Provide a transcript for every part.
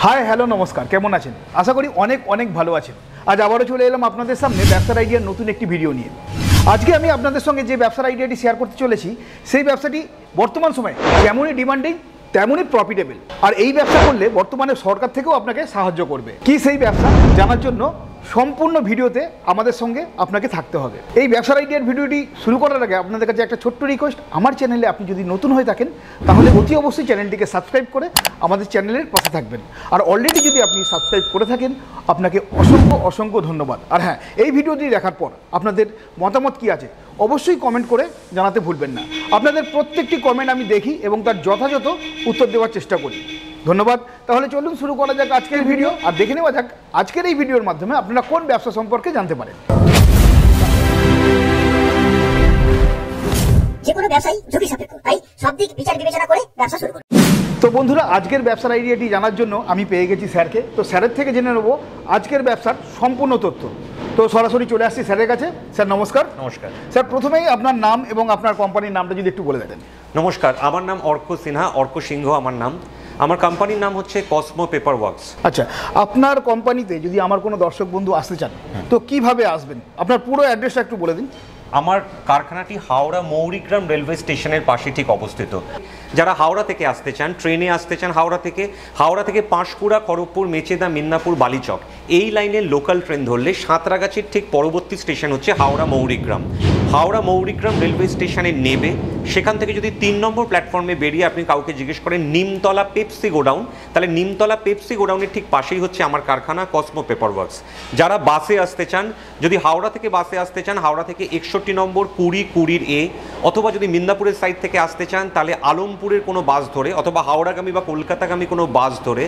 Hi hello নমস্কার, কেমন আছেন? আশা করি অনেক অনেক ভালো আছেন। আজ আবারও চলে এলাম আপনাদের সামনে ব্যবসার আইডিয়ার নতুন একটি ভিডিও নিয়ে। আজকে আমি আপনাদের সঙ্গে যে ব্যবসার আইডিয়াটি শেয়ার করতে চলেছি, সেই ব্যবসাটি বর্তমান সময়ে যেমনই ডিমান্ডিং তেমনই প্রফিটেবল। আর এই ব্যবসা করলে বর্তমানে সরকার থেকেও আপনাকে সাহায্য করবে। কি সেই ব্যবসা জানার জন্য সম্পূর্ণ ভিডিওতে আমাদের সঙ্গে আপনাকে থাকতে হবে। এই ব্যবসার আইডিয়ার ভিডিওটি শুরু করার আগে আপনাদের কাছে একটা ছোট্ট রিকোয়েস্ট, আমার চ্যানেলে আপনি যদি নতুন হয়ে থাকেন তাহলে অতি অবশ্যই চ্যানেলটিকে সাবস্ক্রাইব করে আমাদের চ্যানেলের পাশে থাকবেন। আর অলরেডি যদি আপনি সাবস্ক্রাইব করে থাকেন আপনাকে অসংখ্য অসংখ্য ধন্যবাদ। আর হ্যাঁ, এই ভিডিওটি দেখার পর আপনাদের মতামত কী আছে অবশ্যই কমেন্ট করে জানাতে ভুলবেন না। আপনাদের প্রত্যেকটি কমেন্ট আমি দেখি এবং তার যথাযথ উত্তর দেওয়ার চেষ্টা করি। ধন্যবাদ। তাহলে চলুন শুরু করা যাক আজকের ভিডিও, আর দেখে নেওয়া যাক আজকের এই ভিডিওর মাধ্যমে আপনারা কোন ব্যবসা সম্পর্কে জানতে পারেন। যে কোনো ব্যবসায়ী ঝুঁকি সাপেক্ষ, তাই সব দিক বিচার বিবেচনা করে ব্যবসা শুরু করুন। তো বন্ধুরা, আজকের ব্যবসার আইডিয়াটি জানার জন্য আমি পেয়ে গেছি স্যারকে। তো স্যারের থেকে জেনে নেব আজকের ব্যবসার সম্পূর্ণ তথ্য। তো সরাসরি চলে আসছি স্যারের কাছে। স্যার নমস্কার। নমস্কার স্যার, প্রথমেই আপনার নাম এবং আপনার কোম্পানির নামটা যদি একটু বলে দেন। নমস্কার, আমার নাম অর্ক সিনহা, অর্ক সিংহ আমার নাম। আমার কোম্পানির নাম হচ্ছে কসমো পেপার ওয়ার্কস। আচ্ছা, আপনার কোম্পানিতে যদি আমার কোনো দর্শক বন্ধু আসতে চান তো কিভাবে আসবেন? আপনার পুরো অ্যাড্রেসটা একটু বলে দিন। আমার কারখানাটি হাওড়া মৌরিগ্রাম রেলওয়ে স্টেশনের পাশে ঠিক অবস্থিত। যারা হাওড়া থেকে আসতে চান, ট্রেনে আসতে চান হাওড়া থেকে পাঁশকুড়া, খড়গপুর, মেচেদা, মিদনাপুর, বালিচক এই লাইনের লোকাল ট্রেন ধরলে সাঁতরাগাছির ঠিক পরবর্তী স্টেশন হচ্ছে হাওড়া মৌরিগ্রাম। হাওড়া মৌরিগ্রাম রেলওয়ে স্টেশনে নেবে, সেখান থেকে যদি 3 নম্বর প্ল্যাটফর্মে বেরিয়ে আপনি কাউকে জিজ্ঞেস করেন নিমতলা পেপসি গোডাউন, তাহলে নিমতলা পেপসি গোডাউনের ঠিক পাশেই হচ্ছে আমার কারখানা কসমো পেপার ওয়ার্কস। যারা বাসে আসতে চান, যদি হাওড়া থেকে বাসে আসতে চান, হাওড়া থেকে 61 নম্বর 20 এ, অথবা যদি মিদনাপুরের সাইড থেকে আসতে চান তাহলে আলমপুরের কোনো বাস ধরে অথবা হাওড়াগামী বা কলকাতাগামী কোনো বাস ধরে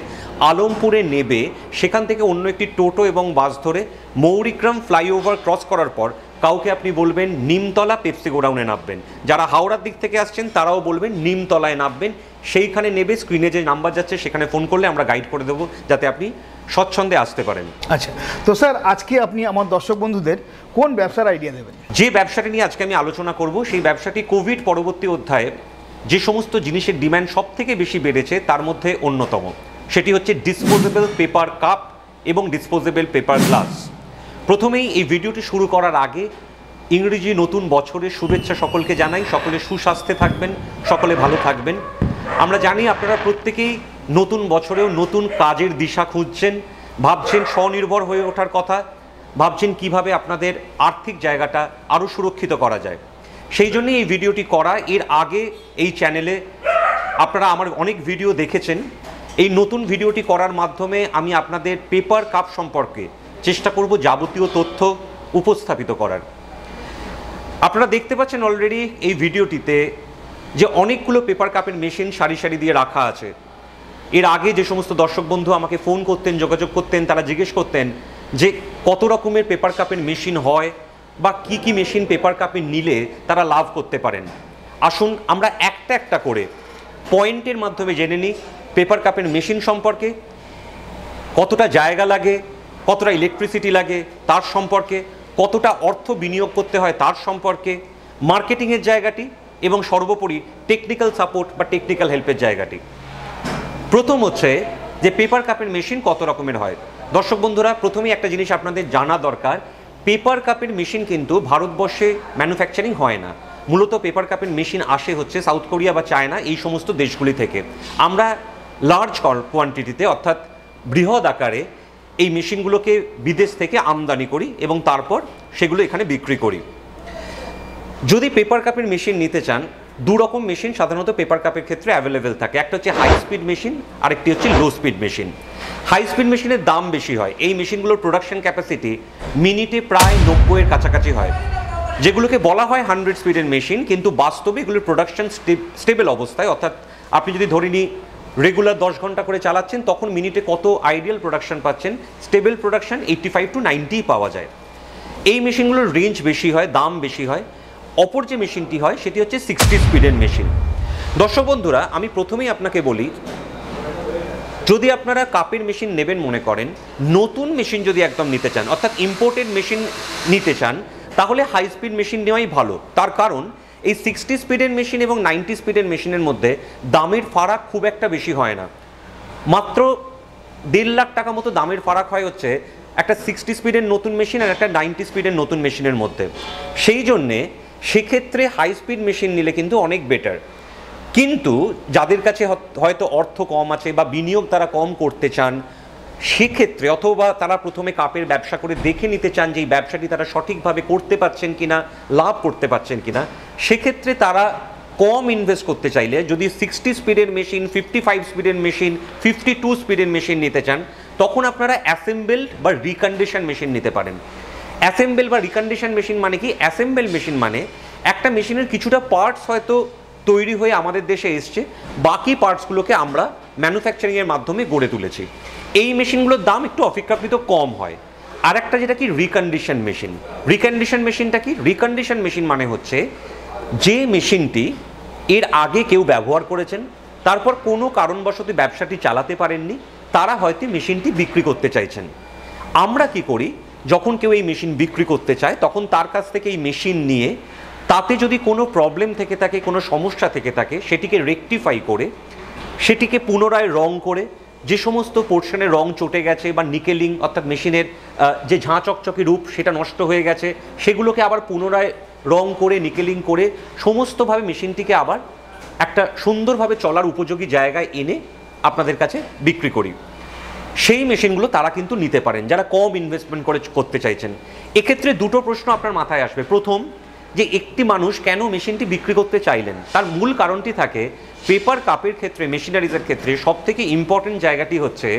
আলমপুরে নেবে, সেখান থেকে অন্য একটি টোটো এবং বাস ধরে মৌরিগ্রাম ফ্লাইওভার ক্রস করার পর কাউকে আপনি বলবেন নিমতলা পেপসি গোডাউনে নামবেন। যারা হাওড়ার দিক থেকে আসছেন তারাও বলবেন নিমতলায় নামবেন, সেইখানে নেবে। স্ক্রিনে যে নাম্বার যাচ্ছে সেখানে ফোন করলে আমরা গাইড করে দেবো যাতে আপনি স্বচ্ছন্দে আসতে পারেন। আচ্ছা, তো স্যার আজকে আপনি আমার দর্শক বন্ধুদের কোন ব্যবসার আইডিয়া দেবেন? যে ব্যবসাটি নিয়ে আজকে আমি আলোচনা করব সেই ব্যবসাটি কোভিড পরবর্তী অধ্যায়ে যে সমস্ত জিনিসের ডিম্যান্ড সব থেকে বেশি বেড়েছে তার মধ্যে অন্যতম, সেটি হচ্ছে ডিসপোজেবল পেপার কাপ এবং ডিসপোজেবল পেপার গ্লাস। প্রথমেই এই ভিডিওটি শুরু করার আগে ইংরেজি নতুন বছরের শুভেচ্ছা সকলকে জানাই। সকলে সুস্বাস্থ্যে থাকবেন, সকলে ভালো থাকবেন। আমরা জানি আপনারা প্রত্যেকেই নতুন বছরেও নতুন কাজের দিশা খুঁজছেন, ভাবছেন স্বনির্ভর হয়ে ওঠার কথা, ভাবছেন কিভাবে আপনাদের আর্থিক জায়গাটা আরও সুরক্ষিত করা যায়। সেই জন্যই এই ভিডিওটি করা। এর আগে এই চ্যানেলে আপনারা আমার অনেক ভিডিও দেখেছেন। এই নতুন ভিডিওটি করার মাধ্যমে আমি আপনাদের পেপার কাপ সম্পর্কে চেষ্টা করব যাবতীয় তথ্য উপস্থাপিত করার। আপনারা দেখতে পাচ্ছেন অলরেডি এই ভিডিওটিতে যে অনেকগুলো পেপার কাপের মেশিন সারি সারি দিয়ে রাখা আছে। এর আগে যে সমস্ত দর্শক বন্ধু আমাকে ফোন করতেন, যোগাযোগ করতেন, তারা জিজ্ঞেস করতেন যে কত রকমের পেপার কাপের মেশিন হয় বা কি কি মেশিন পেপার কাপে নিলে তারা লাভ করতে পারেন। আসুন আমরা একটা একটা করে পয়েন্টের মাধ্যমে জেনে নিই পেপার কাপের মেশিন সম্পর্কে, কতটা জায়গা লাগে, কতটা ইলেকট্রিসিটি লাগে তার সম্পর্কে, কতটা অর্থ বিনিয়োগ করতে হয় তার সম্পর্কে, মার্কেটিংয়ের জায়গাটি এবং সর্বোপরি টেকনিক্যাল সাপোর্ট বা টেকনিক্যাল হেল্পের জায়গাটি। প্রথম হচ্ছে যে পেপার কাপের মেশিন কত রকমের হয়। দর্শক বন্ধুরা, প্রথমেই একটা জিনিস আপনাদের জানা দরকার, পেপার কাপের মেশিন কিন্তু ভারতবর্ষে ম্যানুফ্যাকচারিং হয় না। মূলত পেপার কাপের মেশিন আসে হচ্ছে সাউথ কোরিয়া বা চায়না, এই সমস্ত দেশগুলি থেকে। আমরা লার্জ কোয়ান্টিটিতে অর্থাৎ বৃহৎ আকারে এই মেশিনগুলোকে বিদেশ থেকে আমদানি করি এবং তারপর সেগুলো এখানে বিক্রি করি। যদি পেপার কাপের মেশিন নিতে চান, 2 রকম মেশিন সাধারণত পেপার কাপের ক্ষেত্রে অ্যাভেলেবেল থাকে। একটা হচ্ছে হাই স্পিড মেশিন, আরেকটি হচ্ছে low speed machine. High speed মেশিনের দাম বেশি হয়। এই মেশিনগুলোর প্রোডাকশন ক্যাপাসিটি মিনিটে প্রায় 90-এর কাছাকাছি হয়, যেগুলোকে বলা হয় 100 স্পিডের মেশিন, কিন্তু বাস্তবে এগুলোর প্রোডাকশন স্টেবল অবস্থায়, অর্থাৎ আপনি যদি ধরে নিই রেগুলার 10 ঘন্টা করে চালাচ্ছেন তখন মিনিটে কত আইডিয়াল প্রোডাকশন পাচ্ছেন, স্টেবল প্রোডাকশন 85 to 90 পাওয়া যায়। এই মেশিনগুলোর রেঞ্জ বেশি হয়, দাম বেশি হয়। অপর যে মেশিনটি হয় সেটি হচ্ছে 60 স্পিডের মেশিন। দর্শক বন্ধুরা, আমি প্রথমেই আপনাকে বলি, যদি আপনারা কাপের মেশিন নেবেন মনে করেন, নতুন মেশিন যদি একদম নিতে চান অর্থাৎ ইম্পোর্টেড মেশিন নিতে চান, তাহলে হাই স্পিড মেশিন নেওয়াই ভালো। তার কারণ এই 60 স্পিডের মেশিন এবং 90 স্পিডের মেশিনের মধ্যে দামের ফারাক খুব একটা বেশি হয় না। মাত্র 1.5 লাখ টাকা মতো দামের ফারাক হয় হচ্ছে একটা 60 স্পিডের নতুন মেশিন আর একটা 90 স্পিডের নতুন মেশিনের মধ্যে। সেই জন্যে সেক্ষেত্রে হাই স্পিড মেশিন নিলে কিন্তু অনেক বেটার। কিন্তু যাদের কাছে হয়তো অর্থ কম আছে বা বিনিয়োগ তারা কম করতে চান, সেক্ষেত্রে অথবা তারা প্রথমে কাপের ব্যবসা করে দেখে নিতে চান যে এই ব্যবসাটি তারা সঠিকভাবে করতে পারছেন কিনা, লাভ করতে পারছেন কিনা, সেক্ষেত্রে তারা কম ইনভেস্ট করতে চাইলে যদি 60 স্পিডের মেশিন, 55 স্পিডের মেশিন, 52 স্পিডের মেশিন নিতে চান, তখন আপনারা অ্যাসেম্বলড বা রিকন্ডিশন মেশিন নিতে পারেন। অ্যাসেম্বল বা রিকন্ডিশন মেশিন মানে কি? অ্যাসেম্বল মেশিন মানে একটা মেশিনের কিছুটা পার্টস হয়তো তৈরি হয়ে আমাদের দেশে এসছে, বাকি পার্টসগুলোকে আমরা ম্যানুফ্যাকচারিংয়ের মাধ্যমে গড়ে তুলেছি। এই মেশিনগুলোর দাম একটু অপেক্ষাকৃত কম হয়। আর একটা যেটা কি রিকন্ডিশন মেশিন। রিকন্ডিশন মেশিনটা কি? রিকন্ডিশন মেশিন মানে হচ্ছে যে মেশিনটি এর আগে কেউ ব্যবহার করেছেন, তারপর কোনো কারণবশত ব্যবসাটি চালাতে পারেননি, তারা হয়তো মেশিনটি বিক্রি করতে চাইছেন। আমরা কি করি, যখন কেউ এই মেশিন বিক্রি করতে চায় তখন তার কাছ থেকে এই মেশিন নিয়ে তাতে যদি কোনো প্রবলেম থেকে থাকে, কোনো সমস্যা থেকে থাকে, সেটিকে রেকটিফাই করে, সেটিকে পুনরায় রং করে, যে সমস্ত পোর্শনে রং চটে গেছে বা নিকেলিং অর্থাৎ মেশিনের যে ঝাঁ চকচকে রূপ সেটা নষ্ট হয়ে গেছে, সেগুলোকে আবার পুনরায় রং করে, নিকেলিং করে সমস্তভাবে মেশিনটিকে আবার একটা সুন্দরভাবে চলার উপযোগী জায়গায় এনে আপনাদের কাছে বিক্রি করি। সেই মেশিনগুলো তারা কিন্তু নিতে পারেন যারা কম ইনভেস্টমেন্ট করে করতে চাইছেন। এক্ষেত্রে দুটো প্রশ্ন আপনার মাথায় আসবে। প্রথম, যে একটি মানুষ কেন মেশিনটি বিক্রি করতে চাইলেন? তার মূল কারণটি থাকে পেপার কাপের ক্ষেত্রে, মেশিনারিজের ক্ষেত্রে সবথেকে ইম্পর্টেন্ট জায়গাটি হচ্ছে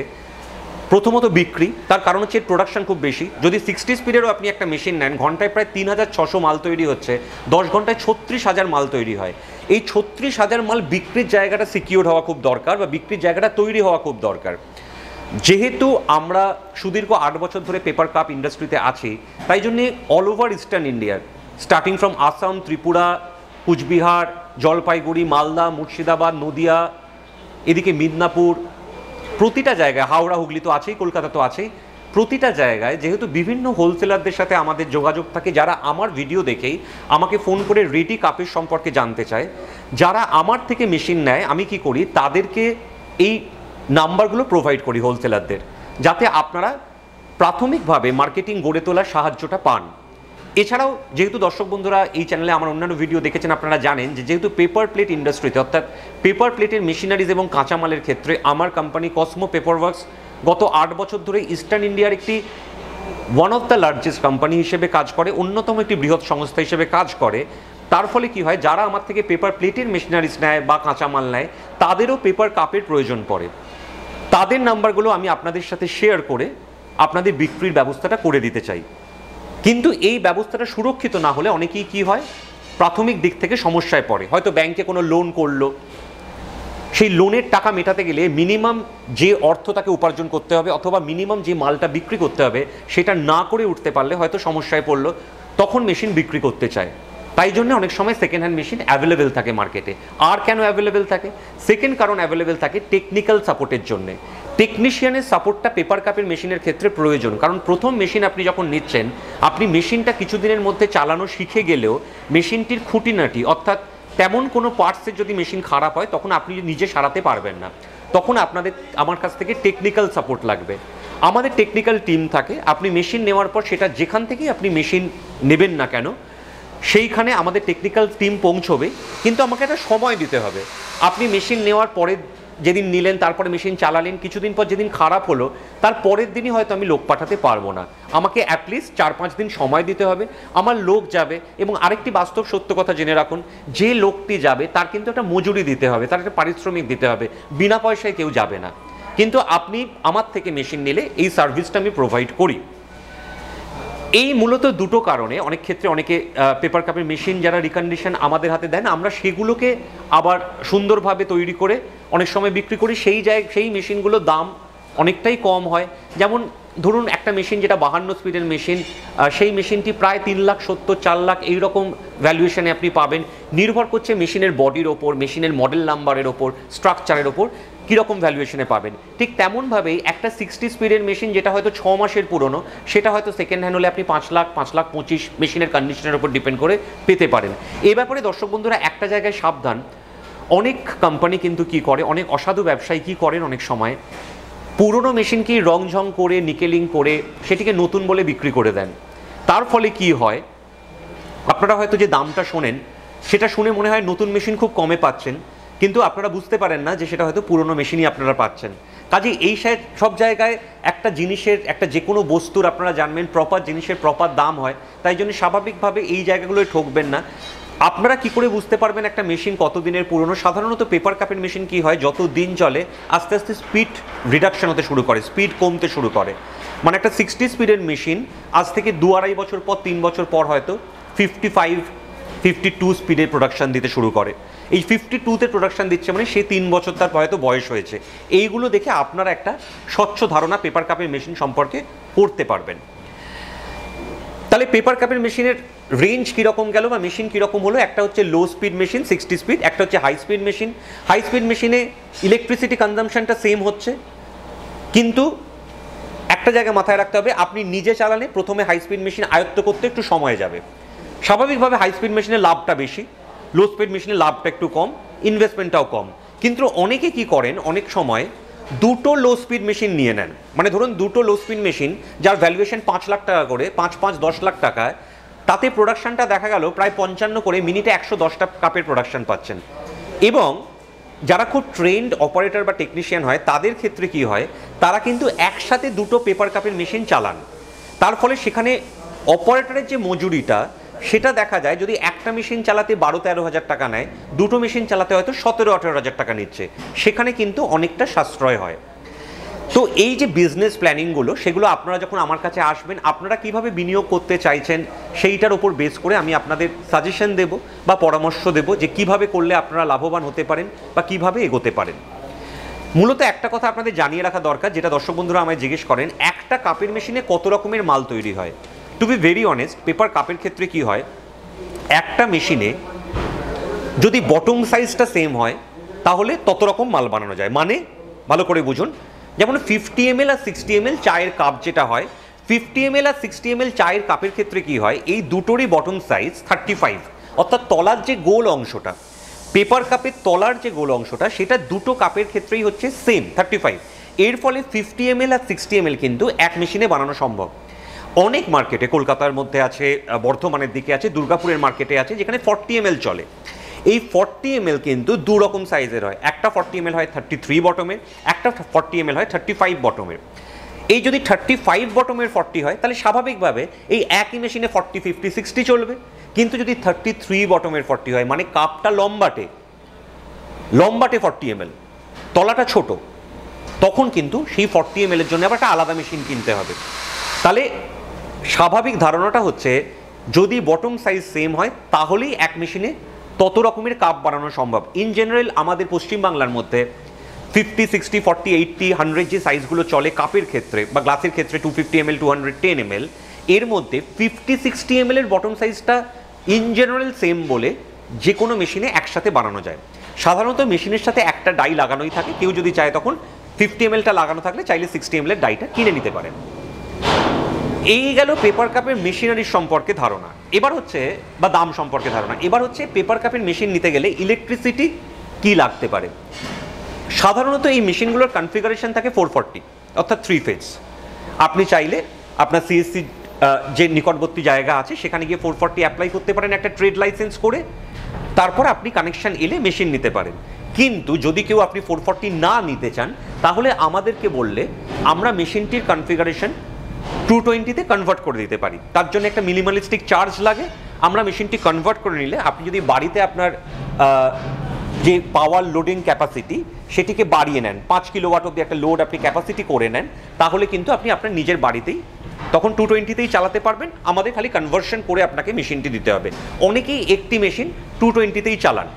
প্রথমত বিক্রি। তার কারণ হচ্ছে প্রোডাকশন খুব বেশি। যদি 60 স্পিডেরও আপনি একটা মেশিন নেন, ঘন্টায় প্রায় 3600 মাল তৈরি হচ্ছে, 10 ঘন্টায় 36,000 মাল তৈরি হয়। এই 36,000 মাল বিক্রির জায়গাটা সিকিউর হওয়া খুব দরকার বা বিক্রির জায়গাটা তৈরি হওয়া খুব দরকার। যেহেতু আমরা সুদীর্ঘ 8 বছর ধরে পেপার কাপ ইন্ডাস্ট্রিতে আছি, তাই জন্যে অল ওভার ইস্টার্ন ইন্ডিয়ার, স্টার্টিং ফ্রম আসাম, ত্রিপুরা, কুচবিহার, জলপাইগুড়ি, মালদা, মুর্শিদাবাদ, নদিয়া, এদিকে মিদনাপুর, প্রতিটা জায়গায়, হাওড়া, হুগলি তো আছেই, কলকাতা তো আছেই, প্রতিটা জায়গায় যেহেতু বিভিন্ন হোলসেলারদের সাথে আমাদের যোগাযোগ থাকে, যারা আমার ভিডিও দেখেই আমাকে ফোন করে রেডি কাপের সম্পর্কে জানতে চায়, যারা আমার থেকে মেশিন নেয়, আমি কি করি, তাদেরকে এই নাম্বারগুলো প্রোভাইড করি হোলসেলারদের, যাতে আপনারা প্রাথমিকভাবে মার্কেটিং গড়ে তোলার সাহায্যটা পান। এছাড়াও যেহেতু দর্শক বন্ধুরা এই চ্যানেলে আমার অন্যান্য ভিডিও দেখেছেন, আপনারা জানেন যে যেহেতু পেপার প্লেট ইন্ডাস্ট্রিতে অর্থাৎ পেপার প্লেটের মেশিনারিজ এবং কাঁচামালের ক্ষেত্রে আমার কোম্পানি কসমো পেপার ওয়ার্কস গত 8 বছর ধরে ইস্টার্ন ইন্ডিয়ার একটি one of the largest company হিসেবে কাজ করে, অন্যতম একটি বৃহৎ সংস্থা হিসেবে কাজ করে। তার ফলে কি হয়, যারা আমার থেকে পেপার প্লেটের মেশিনারিজ নেয় বা কাঁচামাল নেয়, তাদেরও পেপার কাপের প্রয়োজন পড়ে। তাদের নাম্বারগুলো আমি আপনাদের সাথে শেয়ার করে আপনাদের বিক্রির ব্যবস্থাটা করে দিতে চাই। কিন্তু এই ব্যবস্থাটা সুরক্ষিত না হলে অনেকেই কি হয়, প্রাথমিক দিক থেকে সমস্যায় পড়ে। হয়তো ব্যাংকে কোনো লোন করলো, সেই লোনের টাকা মেটাতে গেলে মিনিমাম যে অর্থ তাকে উপার্জন করতে হবে অথবা মিনিমাম যে মালটা বিক্রি করতে হবে সেটা না করে উঠতে পারলে হয়তো সমস্যায় পড়লো, তখন মেশিন বিক্রি করতে চায়। তাই জন্য অনেক সময় সেকেন্ড হ্যান্ড মেশিন অ্যাভেলেবেল থাকে মার্কেটে। আর কেন অ্যাভেলেবেল থাকে? সেকেন্ড কারণ অ্যাভেলেবেল থাকে টেকনিক্যাল সাপোর্টের জন্যে। টেকনিশিয়ানের সাপোর্টটা পেপার কাপের মেশিনের ক্ষেত্রে প্রয়োজন। কারণ প্রথম মেশিন আপনি যখন নিচ্ছেন, আপনি মেশিনটা কিছুদিনের মধ্যে চালানো শিখে গেলেও মেশিনটির খুঁটিনাটি অর্থাৎ তেমন কোনো পার্টসের যদি মেশিন খারাপ হয়, তখন আপনি নিজে সারাতে পারবেন না। তখন আমার কাছ থেকে টেকনিক্যাল সাপোর্ট লাগবে। আমাদের টেকনিক্যাল টিম থাকে। আপনি মেশিন নেওয়ার পর সেটা যেখান থেকেই আপনি মেশিন নেবেন না কেন, সেইখানে আমাদের টেকনিক্যাল টিম পৌঁছবে। কিন্তু আমাকে একটা সময় দিতে হবে। আপনি মেশিন নেওয়ার পরে যেদিন নিলেন, তারপরে মেশিন চালালেন, কিছুদিন পর যেদিন খারাপ হলো, তার পরের দিনই হয়তো আমি লোক পাঠাতে পারবো না। আমাকে অ্যাটলিস্ট 4-5 দিন সময় দিতে হবে। আমার লোক যাবে, এবং আরেকটি বাস্তব সত্য কথা জেনে রাখুন, যে লোকটি যাবে তার কিন্তু একটা মজুরি দিতে হবে, তার একটা পারিশ্রমিক দিতে হবে। বিনা পয়সায় কেউ যাবে না। কিন্তু আপনি আমার থেকে মেশিন নিলে এই সার্ভিসটা আমি প্রোভাইড করি। এই মূলত দুটো কারণে অনেক ক্ষেত্রে অনেকে পেপার কাপের মেশিন যারা রিকন্ডিশন আমাদের হাতে দেন, আমরা সেগুলোকে আবার সুন্দরভাবে তৈরি করে অনেক সময় বিক্রি করি। সেই মেশিনগুলোর দাম অনেকটাই কম হয়। যেমন ধরুন একটা মেশিন যেটা 52 স্পিডের মেশিন, সেই মেশিনটি প্রায় 3,70,000-4 লাখ এইরকম ভ্যালুয়েশনে আপনি পাবেন। নির্ভর করছে মেশিনের বডির ওপর, মেশিনের মডেল নাম্বারের ওপর, স্ট্রাকচারের ওপর কীরকম ভ্যালুয়েশনে পাবেন। ঠিক তেমনভাবেই একটা 60 স্পিডের মেশিন যেটা হয়তো 6 মাসের পুরনো, সেটা হয়তো সেকেন্ড হ্যান্ড হলে আপনি 5 লাখ, 5,25,000 মেশিনের কন্ডিশনের ওপর ডিপেন্ড করে পেতে পারেন। এই ব্যাপারে দর্শক বন্ধুরা একটা জায়গায় সাবধান। অনেক কোম্পানি কিন্তু কি করে, অনেক অসাধু ব্যবসায়ী কি করেন, অনেক সময় পুরনো মেশিনকে রং ঝং করে নিকেলিং করে সেটিকে নতুন বলে বিক্রি করে দেন। তার ফলে কি হয়, আপনারা হয়তো যে দামটা শোনেন সেটা শুনে মনে হয় নতুন মেশিন খুব কমে পাচ্ছেন, কিন্তু আপনারা বুঝতে পারেন না যে সেটা হয়তো পুরনো মেশিনই আপনারা পাচ্ছেন। কাজে এই সব জায়গায় একটা জিনিসের, একটা যে কোনো বস্তুর আপনারা জানবেন প্রপার জিনিসের প্রপার দাম হয়, তাই জন্য স্বাভাবিকভাবে এই জায়গাগুলোয় ঠকবেন না। আপনারা কি করে বুঝতে পারবেন একটা মেশিন কত দিনের পুরনো? সাধারণত পেপার কাপের মেশিন কি হয়, যত দিন চলে আস্তে আস্তে স্পিড রিডাকশন হতে শুরু করে, স্পিড কমতে শুরু করে। মানে একটা 60 স্পিডের মেশিন আজ থেকে 2-2.5 বছর পর, 3 বছর পর হয়তো 55-52 স্পিডে প্রোডাকশন দিতে শুরু করে। এই 52-তে প্রোডাকশন দিচ্ছে মানে সে 3 বছর তার হয়তো বয়স হয়েছে। এইগুলো দেখে আপনারা একটা স্বচ্ছ ধারণা পেপার কাপের মেশিন সম্পর্কে করতে পারবেন। তাহলে পেপার কাপের মেশিনের রেঞ্জ কীরকম গেল বা মেশিন কীরকম হলো? একটা হচ্ছে লো স্পিড মেশিন 60 স্পিড, একটা হচ্ছে high speed machine. High speed মেশিনে ইলেকট্রিসিটি কনজামশনটা সেম হচ্ছে, কিন্তু একটা জায়গায় মাথায় রাখতে হবে, আপনি নিজে চালালে প্রথমে হাই স্পিড মেশিন আয়ত্ত করতে একটু সময় যাবে। স্বাভাবিকভাবে হাই স্পিড মেশিনের লাভটা বেশি, লো স্পিড মেশিনের লাভটা একটু কম, ইনভেস্টমেন্টটাও কম। কিন্তু অনেকে কি করেন, অনেক সময় দুটো লো স্পিড মেশিন নিয়ে নেন। মানে ধরুন দুটো লো স্পিড মেশিন যার ভ্যালুয়েশন 5 লাখ টাকা করে, 5-5-10 লাখ টাকায়, তাতে প্রোডাকশনটা দেখা গেল প্রায় 55 করে মিনিটে 110টা কাপের প্রোডাকশন পাচ্ছেন। এবং যারা খুব ট্রেন্ড অপারেটর বা টেকনিশিয়ান হয় তাদের ক্ষেত্রে কি হয়, তারা কিন্তু একসাথে দুটো পেপার কাপের মেশিন চালান। তার ফলে সেখানে অপারেটরের যে মজুরিটা সেটা দেখা যায়, যদি একটা মেশিন চালাতে 12-13 হাজার টাকা নেয়, দুটো মেশিন চালাতে হয়তো 17-18 হাজার টাকা নিচ্ছে। সেখানে কিন্তু অনেকটা সাশ্রয় হয়। তো এই যে বিজনেস প্ল্যানিংগুলো, সেগুলো আপনারা যখন আমার কাছে আসবেন, আপনারা কিভাবে বিনিয়োগ করতে চাইছেন সেইটার উপর বেস করে আমি আপনাদের সাজেশন দেব বা পরামর্শ দেব যে কিভাবে করলে আপনারা লাভবান হতে পারেন বা কিভাবে এগোতে পারেন। মূলত একটা কথা আপনাদের জানিয়ে রাখা দরকার, যেটা দর্শক বন্ধুরা আমায় জিজ্ঞেস করেন, একটা কাপের মেশিনে কত রকমের মাল তৈরি হয়। To be very honest, paper কাপের ক্ষেত্রে কি হয়, একটা মেশিনে যদি বটম সাইজটা সেম হয় তাহলে তত রকম মাল বানানো যায়। মানে ভালো করে বুঝুন, যেমন 50 ml আর 60 ml চায়ের কাপ যেটা হয়, 50 ml আর 60 ml চায়ের কাপের ক্ষেত্রে কি হয়, এই দুটোরই বটম সাইজ 35, অর্থাৎ তলার যে গোল অংশটা, পেপার কাপের তলার যে গোল অংশটা, সেটা দুটো কাপের ক্ষেত্রেই হচ্ছে সেম 35। এর ফলে 50 ml আর 60 ml কিন্তু এক মেশিনে বানানো সম্ভব। অনেক মার্কেটে, কলকাতার মধ্যে আছে, বর্ধমানের দিকে আছে, দুর্গাপুরের মার্কেটে আছে, যেখানে 40 ml চলে। এই 40 ml কিন্তু দু রকম সাইজের হয়। একটা 40 ml হয় 33 বটমের, একটা 40 ml হয় 35 বটমের। এই যদি 35 বটমের 40 হয়, তাহলে স্বাভাবিকভাবে এই একই মেশিনে 40, 50, 60 চলবে। কিন্তু যদি 33 বটমের 40 হয়, মানে কাপটা লম্বাটে 40 ml, তলাটা ছোট, তখন কিন্তু সেই 40 ml এর জন্য আবার একটা আলাদা মেশিন কিনতে হবে। তাহলে স্বাভাবিক ধারণাটা হচ্ছে, যদি বটম সাইজ সেম হয় তাহলেই এক মেশিনে তত রকমের কাপ বানানো সম্ভব। ইন জেনারেল আমাদের পশ্চিমবাংলার মধ্যে 50, 60, 40, 80, 100 যে সাইজগুলো চলে কাপের ক্ষেত্রে বা গ্লাসের ক্ষেত্রে, 250 ml, 210 ml, এর মধ্যে 50-60 ml এর বটম সাইজটা ইন জেনারেল সেম বলে যে কোনো মেশিনে একসাথে বানানো যায়। সাধারণত মেশিনের সাথে একটা ডাই লাগানোই থাকে, কেউ যদি চায় তখন 50 mlটা লাগানো থাকলে চাইলে 60 ml এর ডাইটা কিনে নিতে পারেন। এই গেল পেপার কাপের মেশিনারির সম্পর্কে ধারণা। এবার হচ্ছে, বা দাম সম্পর্কে ধারণা, এবার হচ্ছে পেপার কাপের মেশিন নিতে গেলে ইলেকট্রিসিটি কি লাগতে পারে। সাধারণত এই মেশিনগুলোর কনফিগারেশন থাকে 440, অর্থাৎ 3 ফেজ। আপনি চাইলে আপনার সিএসসি যে নিকটবর্তী জায়গা আছে সেখানে গিয়ে 440 অ্যাপ্লাই করতে পারেন একটা ট্রেড লাইসেন্স করে, তারপর আপনি কানেকশন এলে মেশিন নিতে পারেন। কিন্তু যদি কেউ আপনি 440 না নিতে চান, তাহলে আমাদেরকে বললে আমরা মেশিনটির কনফিগারেশন 220-তে কনভার্ট করে দিতে পারি। তার জন্য একটা মিনিমালিস্টিক চার্জ লাগে। আমরা মেশিনটি কনভার্ট করে নিলে, আপনি যদি বাড়িতে আপনার যে পাওয়ার লোডিং ক্যাপাসিটি সেটিকে বাড়িয়ে নেন, 5 কিলোওয়াট অব্দি একটা লোড আপনি ক্যাপাসিটি করে নেন, তাহলে কিন্তু আপনি আপনার নিজের বাড়িতেই তখন 220-তেই চালাতে পারবেন। আমাদের খালি কনভার্সন করে আপনাকে মেশিনটি দিতে হবে। অনেকেই একটি মেশিন 220-তেই চালান,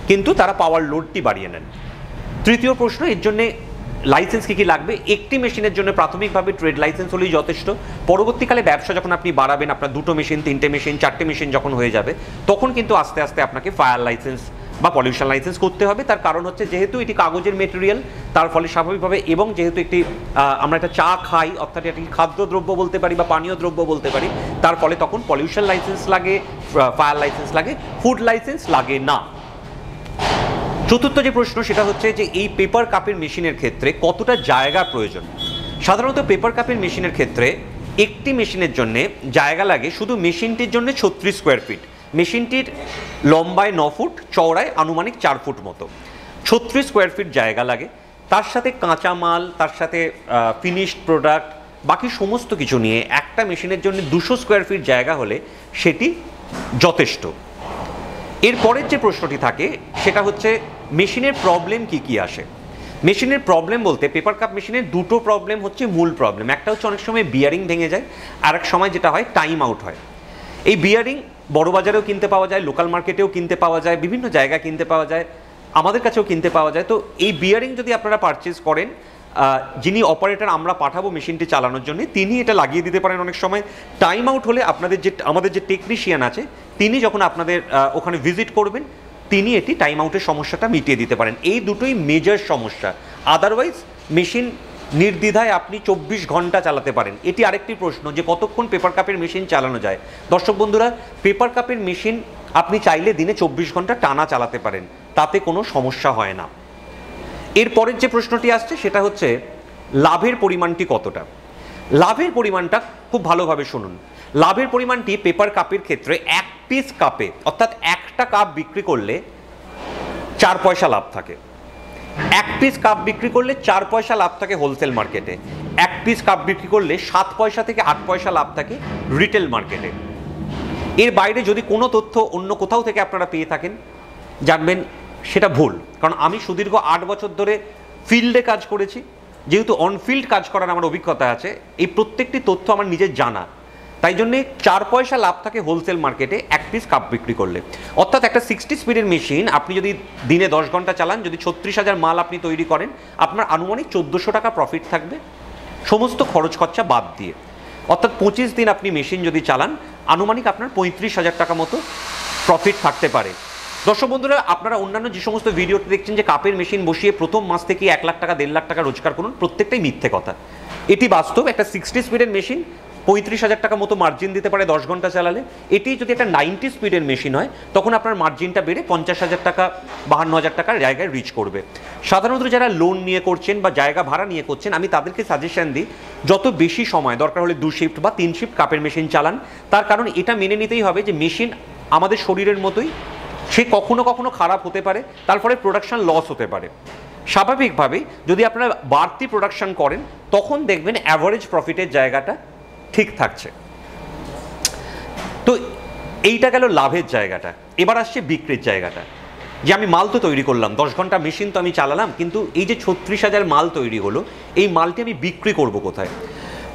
কিন্তু তারা পাওয়ার লোডটি বাড়িয়ে নেন। তৃতীয় প্রশ্ন, এর জন্যে লাইসেন্স কী কী লাগবে? একটি মেশিনের জন্য প্রাথমিকভাবে ট্রেড লাইসেন্স হলেই যথেষ্ট। পরবর্তীকালে ব্যবসা যখন আপনি বাড়াবেন, আপনার 2টো মেশিন, 3টে মেশিন, 4টে মেশিন যখন হয়ে যাবে, তখন কিন্তু আস্তে আস্তে আপনাকে ফায়ার লাইসেন্স বা পলিউশন লাইসেন্স করতে হবে। তার কারণ হচ্ছে, যেহেতু এটি কাগজের মেটেরিয়াল, তার ফলে স্বাভাবিকভাবে, এবং যেহেতু একটি আমরা একটা চা খাই, অর্থাৎ একটি খাদ্যদ্রব্য বলতে পারি বা পানীয় দ্রব্য বলতে পারি, তার ফলে তখন পলিউশন লাইসেন্স লাগে, ফায়ার লাইসেন্স লাগে, ফুড লাইসেন্স লাগে না। চতুর্থ যে প্রশ্ন সেটা হচ্ছে যে এই পেপার কাপের মেশিনের ক্ষেত্রে কতটা জায়গা প্রয়োজন। সাধারণত পেপার কাপের মেশিনের ক্ষেত্রে একটি মেশিনের জন্য জায়গা লাগে শুধু মেশিনটির জন্য 36 স্কোয়ার ফিট। মেশিনটির লম্বায় 9 ফুট, চওড়ায় আনুমানিক 4 ফুট মতো, 36 স্কোয়ার ফিট জায়গা লাগে। তার সাথে কাঁচা মাল, তার সাথে ফিনিশড প্রোডাক্ট, বাকি সমস্ত কিছু নিয়ে একটা মেশিনের জন্য 200 স্কোয়ার ফিট জায়গা হলে সেটি যথেষ্ট। এরপরের যে প্রশ্নটি থাকে সেটা হচ্ছে মেশিনের প্রবলেম কি কি আসে। মেশিনের প্রবলেম বলতে পেপার কাপ মেশিনের দুটো প্রবলেম হচ্ছে মূল প্রবলেম। একটা হচ্ছে অনেক সময় বিয়ারিং ভেঙে যায়, আর এক সময় যেটা হয় টাইম আউট হয়। এই বিয়ারিং বড় বাজারেও কিনতে পাওয়া যায়, লোকাল মার্কেটেও কিনতে পাওয়া যায়, বিভিন্ন জায়গায় কিনতে পাওয়া যায়, আমাদের কাছেও কিনতে পাওয়া যায়। তো এই বিয়ারিং যদি আপনারা পারচেজ করেন, যিনি অপারেটর আমরা পাঠাবো মেশিনটি চালানোর জন্য, তিনি এটা লাগিয়ে দিতে পারেন। অনেক সময় টাইম আউট হলে আমাদের যে টেকনিশিয়ান আছে তিনি যখন আপনাদের ওখানে ভিজিট করবেন তিনি এটি টাইম আউটের সমস্যাটা মিটিয়ে দিতে পারেন। এই দুটোই মেজর সমস্যা। আদারওয়াইজ মেশিন নির্দ্বিধায় আপনি 24 ঘন্টা চালাতে পারেন। এটি আরেকটি প্রশ্ন যে কতক্ষণ পেপার কাপের মেশিন চালানো যায়। দর্শক বন্ধুরা, পেপার কাপের মেশিন আপনি চাইলে দিনে 24 ঘন্টা টানা চালাতে পারেন, তাতে কোনো সমস্যা হয় না। এরপরের যে প্রশ্নটি আসছে সেটা হচ্ছে লাভের পরিমাণটি কতটা। লাভের পরিমাণটা খুব ভালোভাবে শুনুন। লাভের পরিমাণটি পেপার কাপের ক্ষেত্রে এক পিস কাপে, অর্থাৎ একটা কাপ বিক্রি করলে 4 পয়সা লাভ থাকে। এক পিস কাপ বিক্রি করলে 4 পয়সা লাভ থাকে হোলসেল মার্কেটে। এক পিস কাপ বিক্রি করলে 7 পয়সা থেকে 8 পয়সা লাভ থাকে রিটেল মার্কেটে। এর বাইরে যদি কোনো তথ্য অন্য কোথাও থেকে আপনারা পেয়ে থাকেন, জানবেন সেটা ভুল। কারণ আমি সুদীর্ঘ 8 বছর ধরে ফিল্ডে কাজ করেছি, যেহেতু অনফিল্ড কাজ করার আমার অভিজ্ঞতা আছে, এই প্রত্যেকটি তথ্য আমার নিজের জানা। তাই জন্যে 4 পয়সা লাভ থাকে হোলসেল মার্কেটে এক পিস কাপ বিক্রি করলে। অর্থাৎ একটা 60 স্পিডের মেশিন আপনি যদি দিনে 10 ঘন্টা চালান, যদি 36,000 মাল আপনি তৈরি করেন, আপনার আনুমানিক 1400 টাকা প্রফিট থাকবে সমস্ত খরচ খরচা বাদ দিয়ে। অর্থাৎ 25 দিন আপনি মেশিন যদি চালান, আনুমানিক আপনার 35,000 টাকা মতো প্রফিট থাকতে পারে। দর্শক বন্ধুরা, আপনারা অন্যান্য যে সমস্ত ভিডিওতে দেখছেন যে কাপের মেশিন বসিয়ে প্রথম মাস থেকে 1 লাখ টাকা 1.5 লাখ টাকা রোজগার করুন, প্রত্যেকটাই মিথ্যে কথা। এটি বাস্তব। একটা 60 স্পিডের মেশিন 35,000 টাকা মতো মার্জিন দিতে পারে 10 ঘন্টা চালালে। এটি যদি একটা 90 স্পিডের মেশিন হয়, তখন আপনার মার্জিনটা বেড়ে 50,000 টাকা 52,000 টাকার জায়গায় রিচ করবে। সাধারণত যারা লোন নিয়ে করছেন বা জায়গা ভাড়া নিয়ে করছেন, আমি তাদেরকে সাজেশন দিই যত বেশি সময় দরকার হলে 2 শিফট বা 3 শিফট কাপের মেশিন চালান। তার কারণ এটা মেনে নিতেই হবে যে মেশিন আমাদের শরীরের মতোই, সে কখনো কখনো খারাপ হতে পারে, তারপরে প্রোডাকশন লস হতে পারে। স্বাভাবিকভাবে যদি আপনারা বাড়তি প্রোডাকশন করেন, তখন দেখবেন অ্যাভারেজ প্রফিটের জায়গাটা ঠিক থাকছে। তো এইটা গেল লাভের জায়গাটা। এবার আসছে বিক্রির জায়গাটা। যে আমি মাল তো তৈরি করলাম, 10 ঘন্টা মেশিন তো আমি চালালাম, কিন্তু এই যে 36,000 মাল তৈরি হলো, এই মালটি আমি বিক্রি করব কোথায়?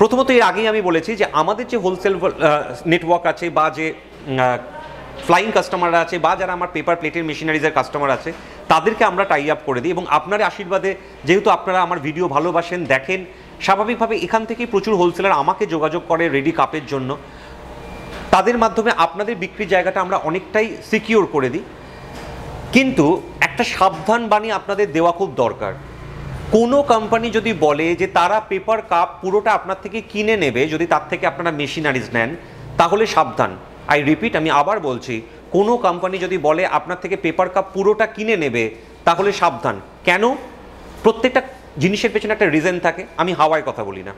প্রথমত এর আগেই আমি বলেছি যে আমাদের যে হোলসেল নেটওয়ার্ক আছে, বা যে ফ্লাইং কাস্টমাররা আছে, বা যারা আমার পেপার প্লেটের মেশিনারিজের কাস্টমার আছে, তাদেরকে আমরা টাই আপ করে দিই। এবং আপনার আশীর্বাদে, যেহেতু আপনারা আমার ভিডিও ভালোবাসেন, দেখেন, স্বাভাবিকভাবে এখান থেকেই প্রচুর হোলসেলার আমাকে যোগাযোগ করে রেডি কাপের জন্য। তাদের মাধ্যমে আপনাদের বিক্রির জায়গাটা আমরা অনেকটাই সিকিউর করে দিই। কিন্তু একটা সাবধান বাণী আপনাদের দেওয়া খুব দরকার। কোনো কোম্পানি যদি বলে যে তারা পেপার কাপ পুরোটা আপনার থেকে কিনে নেবে যদি তার থেকে আপনারা মেশিনারিজ নেন, তাহলে সাবধান। আই রিপিট, আমি আবার বলছি, কোনো কোম্পানি যদি বলে আপনার থেকে পেপার কাপ পুরোটা কিনে নেবে, তাহলে সাবধান। কেন? প্রত্যেকটা জিনিসের পেছনে একটা রিজন থাকে। আমি হাওয়ায় কথা বলি না।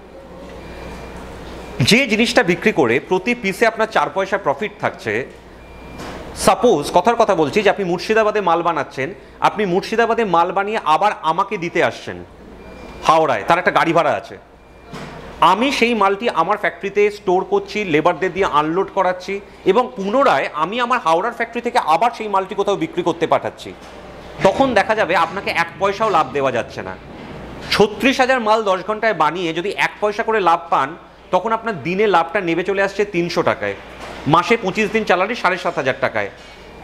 যে জিনিসটা বিক্রি করে প্রতি পিসে আপনার 4 পয়সা প্রফিট থাকছে, সাপোজ কথার কথা বলছি যে আপনি মুর্শিদাবাদে মাল বানাচ্ছেন, আপনি মুর্শিদাবাদে মাল বানিয়ে আবার আমাকে দিতে আসছেন হাওড়ায়, তার একটা গাড়ি ভাড়া আছে। আমি সেই মালটি আমার ফ্যাক্টরিতে স্টোর করছি, লেবারদের দিয়ে আনলোড করাচ্ছি, এবং পুনরায় আমি আমার হাওড়ার ফ্যাক্টরি থেকে আবার সেই মালটি কোথাও বিক্রি করতে পাঠাচ্ছি। তখন দেখা যাবে আপনাকে 1 পয়সাও লাভ দেওয়া যাচ্ছে না। 36,000 মাল 10 ঘন্টায় বানিয়ে যদি 1 পয়সা করে লাভ পান, তখন আপনার দিনে লাভটা নেমে চলে আসছে 300 টাকায়। মাসে 25 দিন চালালে 7,500 টাকায়।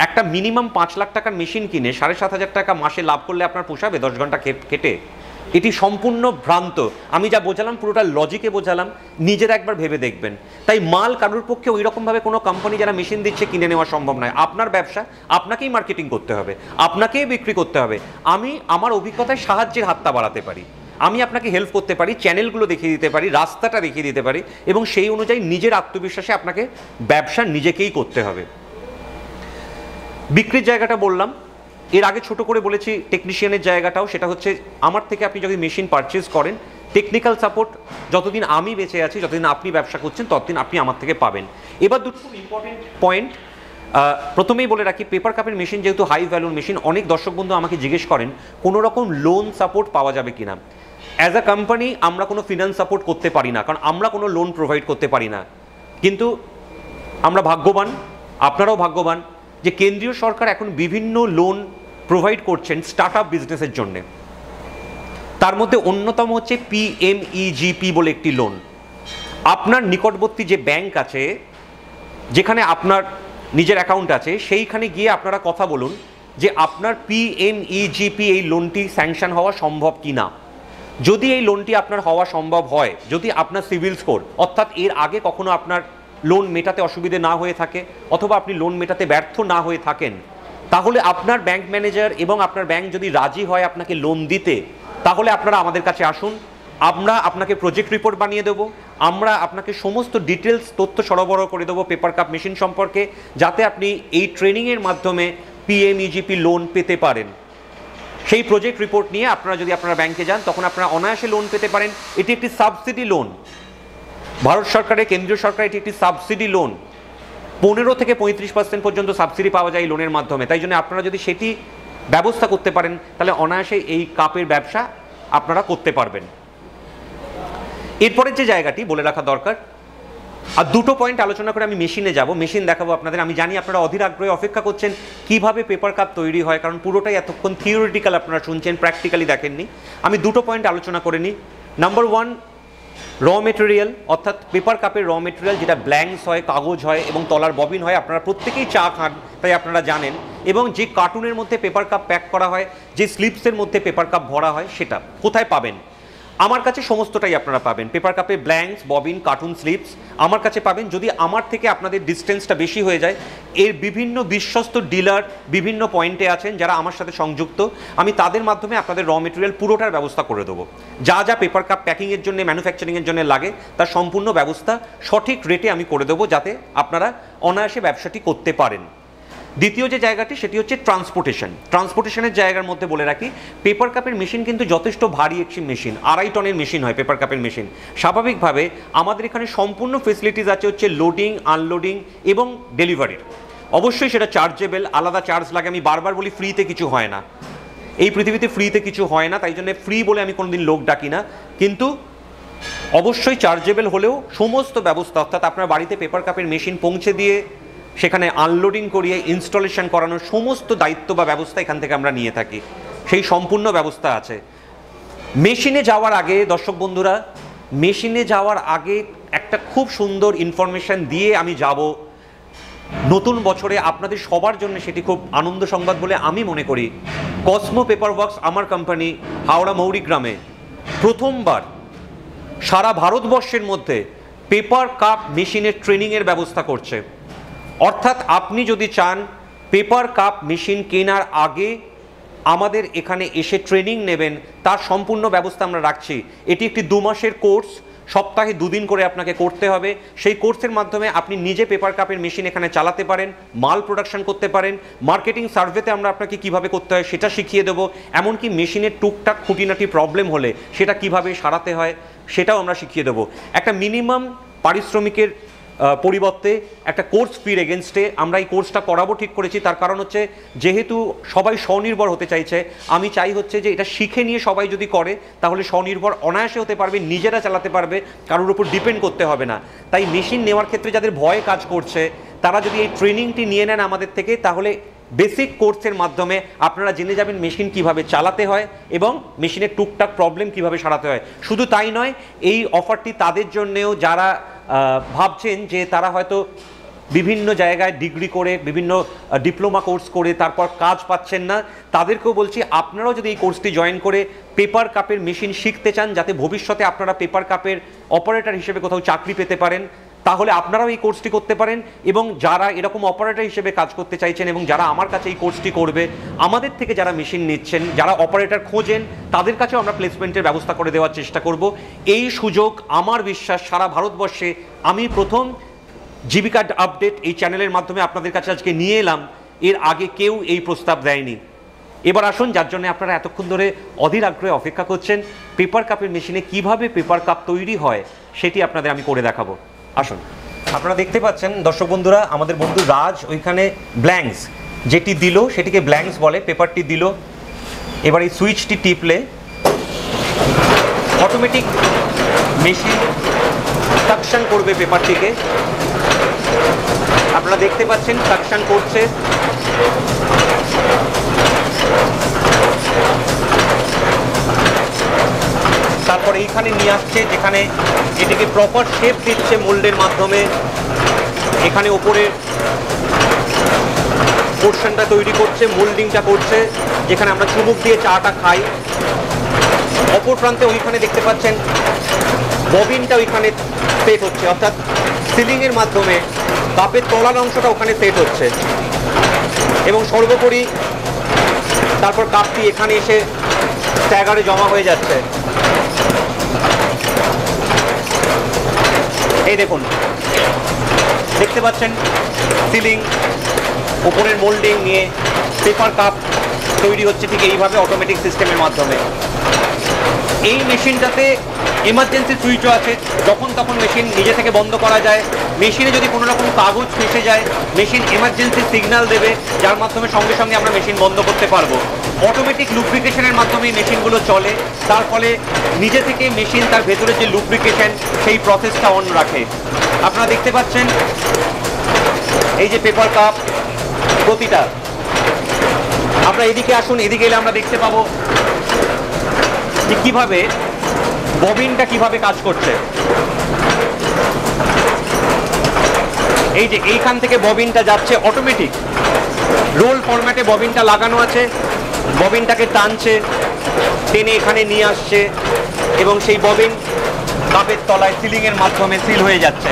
একটা মিনিমাম 5 লাখ টাকার মেশিন কিনে 7,500 টাকা মাসে লাভ করলে আপনার পোষাবে 10 ঘন্টা কেটে? এটি সম্পূর্ণ ভ্রান্ত। আমি যা বোঝালাম পুরোটা লজিকে বোঝালাম, নিজেরা একবার ভেবে দেখবেন। তাই মাল কারোর পক্ষে ওই রকমভাবে কোনো কোম্পানি যারা মেশিন দিচ্ছে কিনে নেওয়া সম্ভব নয়। আপনার ব্যবসা, আপনাকেই মার্কেটিং করতে হবে, আপনাকেই বিক্রি করতে হবে। আমি আমার অভিজ্ঞতায় সাহায্যের হাতটা বাড়াতে পারি, আমি আপনাকে হেল্প করতে পারি, চ্যানেলগুলো দেখিয়ে দিতে পারি, রাস্তাটা দেখিয়ে দিতে পারি, এবং সেই অনুযায়ী নিজের আত্মবিশ্বাসে আপনাকে ব্যবসা নিজেকেই করতে হবে। বিক্রির জায়গাটা বললাম। এর আগে ছোট করে বলেছি টেকনিশিয়ানের জায়গাটাও, সেটা হচ্ছে আমার থেকে আপনি যদি মেশিন পারচেজ করেন, টেকনিক্যাল সাপোর্ট যতদিন আমি বেঁচে আছি, যতদিন আপনি ব্যবসা করছেন, ততদিন আপনি আমার থেকে পাবেন। এবার দুটো খুব ইম্পর্টেন্ট পয়েন্ট প্রথমেই বলে রাখি, পেপার কাপের মেশিন যেহেতু হাই ভ্যালুর মেশিন, অনেক দর্শক বন্ধু আমাকে জিজ্ঞেস করেন কোনো রকম লোন সাপোর্ট পাওয়া যাবে কিনা। অ্যাজ আ কোম্পানি আমরা কোনো ফিনান্স সাপোর্ট করতে পারি না, কারণ আমরা কোনো লোন প্রোভাইড করতে পারি না। কিন্তু আমরা ভাগ্যবান, আপনারাও ভাগ্যবান যে কেন্দ্রীয় সরকার এখন বিভিন্ন লোন প্রোভাইড করছেন স্টার্ট আপ বিজনেসের জন্য। তার মধ্যে অন্যতম হচ্ছে PMEGP বলে একটি লোন। আপনার নিকটবর্তী যে ব্যাংক আছে, যেখানে আপনার নিজের অ্যাকাউন্ট আছে, সেইখানে গিয়ে আপনারা কথা বলুন যে আপনার PMEGP এই লোনটি স্যাংশন হওয়া সম্ভব কি না। যদি এই লোনটি আপনার হওয়া সম্ভব হয়, যদি আপনার সিভিল স্কোর অর্থাৎ এর আগে কখনো আপনার লোন মেটাতে অসুবিধে না হয়ে থাকে, অথবা আপনি লোন মেটাতে ব্যর্থ না হয়ে থাকেন, তাহলে আপনার ব্যাংক ম্যানেজার এবং আপনার ব্যাংক যদি রাজি হয় আপনাকে লোন দিতে, তাহলে আপনারা আমাদের কাছে আসুন। আমরা আপনাকে প্রজেক্ট রিপোর্ট বানিয়ে দেবো, আমরা আপনাকে সমস্ত ডিটেলস তথ্য সরবরাহ করে দেবো পেপার কাপ মেশিন সম্পর্কে, যাতে আপনি এই ট্রেনিংয়ের মাধ্যমে PMEGP লোন পেতে পারেন। সেই প্রজেক্ট রিপোর্ট নিয়ে আপনারা যদি আপনারা ব্যাংকে যান, তখন আপনারা অনায়াসে লোন পেতে পারেন। এটি একটি সাবসিডি লোন, ভারত সরকারের, কেন্দ্রীয় সরকার এটি একটি সাবসিডি লোন। 15 থেকে 35% পর্যন্ত সাবসিডি পাওয়া যায় এই লোনের মাধ্যমে। তাই জন্য আপনারা যদি সেটি ব্যবস্থা করতে পারেন, তাহলে অনায়াসে এই কাপের ব্যবসা আপনারা করতে পারবেন। এরপরের যে জায়গাটি বলে রাখা দরকার, আর দুটো পয়েন্ট আলোচনা করে আমি মেশিনে যাব, মেশিন দেখাবো আপনাদের। আমি জানি আপনারা অধীর আগ্রহে অপেক্ষা করছেন কিভাবে পেপার কাপ তৈরি হয়, কারণ পুরোটাই এতক্ষণ থিওরিটিক্যাল আপনারা শুনছেন, প্র্যাকটিক্যালি দেখেননি। আমি দুটো পয়েন্ট আলোচনা করে নিই। নাম্বার 1, র মেটেরিয়াল, অর্থাৎ পেপার কাপের র মেটেরিয়াল, যেটা ব্ল্যাঙ্কস হয়, কাগজ হয় এবং তলার ববিন হয়। আপনারা প্রত্যেকেই চা খান, তাই আপনারা জানেন। এবং যে কার্টুনের মধ্যে পেপার কাপ প্যাক করা হয়, যে স্লিপসের মধ্যে পেপার কাপ ভরা হয়, সেটা কোথায় পাবেন? আমার কাছে সমস্তটাই আপনারা পাবেন। পেপার কাপে ব্ল্যাঙ্কস, ববিন, কার্টুন, স্লিপস আমার কাছে পাবেন। যদি আমার থেকে আপনাদের ডিস্টেন্সটা বেশি হয়ে যায়, এর বিভিন্ন বিশ্বস্ত ডিলার বিভিন্ন পয়েন্টে আছেন যারা আমার সাথে সংযুক্ত, আমি তাদের মাধ্যমে আপনাদের র মেটেরিয়াল পুরোটার ব্যবস্থা করে দেবো। যা যা পেপার কাপ প্যাকিংয়ের জন্য, ম্যানুফ্যাকচারিংয়ের জন্য লাগে, তার সম্পূর্ণ ব্যবস্থা সঠিক রেটে আমি করে দেবো, যাতে আপনারা অনায়াসে ব্যবসাটি করতে পারেন। দ্বিতীয় যে জায়গাটি, সেটি হচ্ছে ট্রান্সপোর্টেশন। ট্রান্সপোর্টেশনের জায়গার মধ্যে বলে রাখি, পেপার কাপের মেশিন কিন্তু যথেষ্ট ভারী একটি মেশিন, 2.5 টনের মেশিন হয় পেপার কাপের মেশিন। স্বাভাবিকভাবে আমাদের এখানে সম্পূর্ণ ফেসিলিটিস আছে হচ্ছে লোডিং, আনলোডিং এবং ডেলিভারির। অবশ্যই সেটা চার্জেবল, আলাদা চার্জ লাগে। আমি বারবার বলি ফ্রিতে কিছু হয় না, এই পৃথিবীতে ফ্রিতে কিছু হয় না, তাই জন্য ফ্রি বলে আমি কোনোদিন লোক ডাকি না। কিন্তু অবশ্যই চার্জেবল হলেও সমস্ত ব্যবস্থা, অর্থাৎ আপনার বাড়িতে পেপার কাপের মেশিন পৌঁছে দিয়ে সেখানে আনলোডিং করিয়ে ইনস্টলেশন করানোর সমস্ত দায়িত্ব বা ব্যবস্থা এখান থেকে আমরা নিয়ে থাকি, সেই সম্পূর্ণ ব্যবস্থা আছে। মেশিনে যাওয়ার আগে দর্শক বন্ধুরা, মেশিনে যাওয়ার আগে একটা খুব সুন্দর ইনফরমেশন দিয়ে আমি যাব। নতুন বছরে আপনাদের সবার জন্য সেটি খুব আনন্দ সংবাদ বলে আমি মনে করি। কসমো পেপার ওয়ার্কস আমার কোম্পানি হাওড়া মৌরিগ্রামে প্রথমবার সারা ভারতবর্ষের মধ্যে পেপার কাপ মেশিনের ট্রেনিংয়ের ব্যবস্থা করছে। অর্থাৎ আপনি যদি চান পেপার কাপ মেশিন কেনার আগে আমাদের এখানে এসে ট্রেনিং নেবেন, তার সম্পূর্ণ ব্যবস্থা আমরা রাখছি। এটি একটি 2 মাসের কোর্স, সপ্তাহে 2 দিন করে আপনাকে করতে হবে। সেই কোর্সের মাধ্যমে আপনি নিজে পেপার কাপের মেশিন এখানে চালাতে পারেন, মাল প্রোডাকশন করতে পারেন, মার্কেটিং সার্ভেতে আমরা আপনাকে কিভাবে করতে হয় সেটা শিখিয়ে দেবো। এমনকি মেশিনের টুকটাক খুঁটিনাটি প্রবলেম হলে সেটা কিভাবে সারাতে হয় সেটাও আমরা শিখিয়ে দেবো। একটা মিনিমাম পারিশ্রমিকের পরিবর্তে একটা কোর্স ফির এগেনস্টে আমরা এই কোর্সটা করাবো ঠিক করেছি। তার কারণ হচ্ছে, যেহেতু সবাই স্বনির্ভর হতে চাইছে, আমি চাই হচ্ছে যে এটা শিখে নিয়ে সবাই যদি করে, তাহলে স্বনির্ভর অনায়াসে হতে পারবে, নিজেরা চালাতে পারবে, কারোর উপর ডিপেন্ড করতে হবে না। তাই মেশিন নেওয়ার ক্ষেত্রে যাদের ভয়ে কাজ করছে, তারা যদি এই ট্রেনিংটি নিয়ে নেন আমাদের থেকে, তাহলে বেসিক কোর্সের মাধ্যমে আপনারা জেনে যাবেন মেশিন কিভাবে চালাতে হয় এবং মেশিনের টুকটাক প্রবলেম কিভাবে সারাতে হয়। শুধু তাই নয়, এই অফারটি তাদের জন্যেও যারা ভাবছেন যে তারা হয়তো বিভিন্ন জায়গায় ডিগ্রি করে, বিভিন্ন ডিপ্লোমা কোর্স করে তারপর কাজ পাচ্ছেন না, তাদেরকেও বলছি আপনারাও যদি এই কোর্সটি জয়েন করে পেপার কাপের মেশিন শিখতে চান, যাতে ভবিষ্যতে আপনারা পেপার কাপের অপারেটর হিসেবে কোথাও চাকরি পেতে পারেন, তাহলে আপনারাও এই কোর্সটি করতে পারেন। এবং যারা এরকম অপারেটর হিসেবে কাজ করতে চাইছেন এবং যারা আমার কাছে এই কোর্সটি করবে, আমাদের থেকে যারা মেশিন নিচ্ছেন, যারা অপারেটর খোঁজেন, তাদের কাছেও আমরা প্লেসমেন্টের ব্যবস্থা করে দেওয়ার চেষ্টা করব। এই সুযোগ আমার বিশ্বাস সারা ভারতবর্ষে আমি প্রথম জীবিকা আপডেট এই চ্যানেলের মাধ্যমে আপনাদের কাছে আজকে নিয়ে এলাম। এর আগে কেউ এই প্রস্তাব দেয়নি। এবার আসুন, যার জন্য আপনারা এতক্ষণ ধরে অধীর আগ্রহে অপেক্ষা করছেন, পেপার কাপের মেশিনে কিভাবে পেপার কাপ তৈরি হয় সেটি আপনাদের আমি করে দেখাবো। আসুন, আপনারা দেখতে পাচ্ছেন দর্শক বন্ধুরা, আমাদের বন্ধু রাজ ওইখানে ব্ল্যাঙ্কস যেটি দিল সেটিকে ব্ল্যাঙ্কস বলে, পেপারটি দিল। এবার এই সুইচটি টিপলে অটোমেটিক মেশিন সাকশন করবে পেপারটিকে। আপনারা দেখতে পাচ্ছেন সাকশন করছে। তারপর এইখানে নিয়ে আসছে, যেখানে এটিকে প্রপার শেপ দিচ্ছে মোল্ডের মাধ্যমে। এখানে ওপরে পোর্শনটা তৈরি করছে, মোল্ডিংটা করছে, যেখানে আমরা চুমুক দিয়ে চাটা খাই। অপর প্রান্তে ওইখানে দেখতে পাচ্ছেন ববিনটা ওইখানে সেট হচ্ছে, অর্থাৎ সিলিংয়ের মাধ্যমে কাপের তলার অংশটা ওখানে সেট হচ্ছে। এবং সর্বোপরি তারপর কাপটি এখানে এসে স্ট্যাগারে জমা হয়ে যাচ্ছে। এই দেখুন, দেখতে পাচ্ছেন সিলিং, উপরের মোল্ডিং নিয়ে পেপার কাপ তৈরি হচ্ছে ঠিক এইভাবে অটোমেটিক সিস্টেমের মাধ্যমে। এই মেশিনটাতে এমার্জেন্সি সুইচও আছে, যখন তখন মেশিন নিজে থেকে বন্ধ করা যায়। মেশিনে যদি কোনো রকম কাগজ ফেসে যায়, মেশিন এমার্জেন্সি সিগন্যাল দেবে, যার মাধ্যমে সঙ্গে সঙ্গে আমরা মেশিন বন্ধ করতে পারবো। অটোমেটিক লুব্রিকেশনের মাধ্যমে মেশিনগুলো চলে, তার ফলে নিজে থেকে মেশিন তার ভেতরে যে লুব্রিকেশন সেই প্রসেসটা অন রাখে। আপনারা দেখতে পাচ্ছেন এই যে পেপার কাপ প্রতিটা। আমরা এদিকে আসুন, এদিকে এলে আমরা দেখতে পাবো যে কিভাবে ববিনটা কিভাবে কাজ করছে। এই যে এইখান থেকে ববিনটা যাচ্ছে অটোমেটিক, রোল ফরম্যাটে ববিনটা লাগানো আছে। ববিনটাকে টানছে, টেনে এখানে নিয়ে আসছে এবং সেই ববিন কাপের তলায় সিলিংয়ের মাধ্যমে সিল হয়ে যাচ্ছে।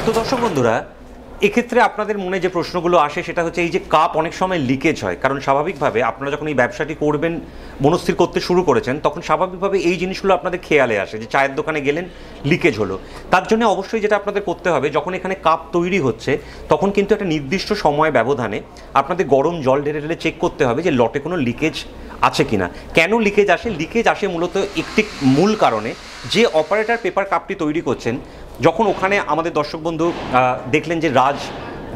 তো দর্শক বন্ধুরা, এক্ষেত্রে আপনাদের মনে যে প্রশ্নগুলো আসে সেটা হচ্ছে এই যে কাপ অনেক সময় লিকেজ হয়, কারণ স্বাভাবিকভাবে আপনারা যখন এই ব্যবসাটি করবেন, মনস্থির করতে শুরু করেছেন, তখন স্বাভাবিকভাবে এই জিনিসগুলো আপনাদের খেয়ালে আসে যে চায়ের দোকানে গেলেন, লিকেজ হলো। তার জন্য অবশ্যই যেটা আপনাদের করতে হবে, যখন এখানে কাপ তৈরি হচ্ছে তখন কিন্তু একটা নির্দিষ্ট সময় ব্যবধানে আপনাদের গরম জল ঢেলে ঢেলে চেক করতে হবে যে লটে কোনো লিকেজ আছে কিনা। কেন লিকেজ আসে? লিকেজ আসে মূলত একটি মূল কারণে, যে অপারেটর পেপার কাপটি তৈরি করছেন, যখন ওখানে আমাদের দর্শক বন্ধু দেখলেন যে রাজ